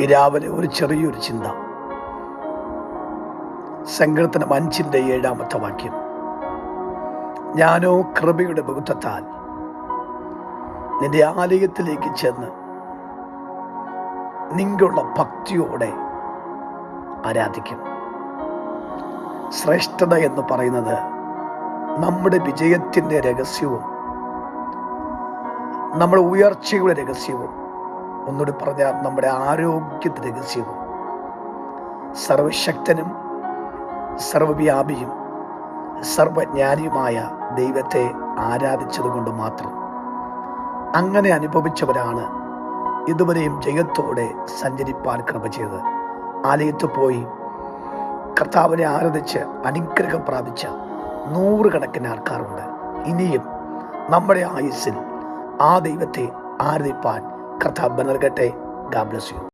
ഈ രാവിലെ ഒരു ചെറിയൊരു ചിന്ത. സങ്കീർത്തനം 5:7 വാക്യം. ഞാനോ കൃപയുടെ ബഹുത്വത്താൽ നിന്റെ ആലയത്തിലേക്ക് ചെന്ന് നിങ്ങളുടെ ഭക്തിയോടെ ആരാധിക്കും. ശ്രേഷ്ഠത എന്ന് പറയുന്നത് നമ്മുടെ വിജയത്തിൻ്റെ രഹസ്യവും നമ്മുടെ ഉയർച്ചയുടെ രഹസ്യവും, ഒന്നുകൂടി പറഞ്ഞാൽ നമ്മുടെ ആരോഗ്യത്തിൻ്റെ രഹസ്യവും സർവശക്തനും സർവവ്യാപിയും സർവജ്ഞാനിയുമായ ദൈവത്തെ ആരാധിച്ചതുകൊണ്ട് മാത്രം. അങ്ങനെ അനുഭവിച്ചവരാണ് ഇതുവരെയും ജയത്തോടെ സഞ്ചരിപ്പാൻ കൃപ ചെയ്തത്. ആലയത്തിൽ പോയി കർത്താവിനെ ആരാധിച്ച് അനുഗ്രഹം പ്രാപിച്ച നൂറുകണക്കിന് ആൾക്കാരുണ്ട്. ഇനിയും നമ്മുടെ ആയുസ്സിൽ ആ ദൈവത്തെ ആരാധിപ്പാൻ കർത്താവ് നൽകട്ടെ. God bless you.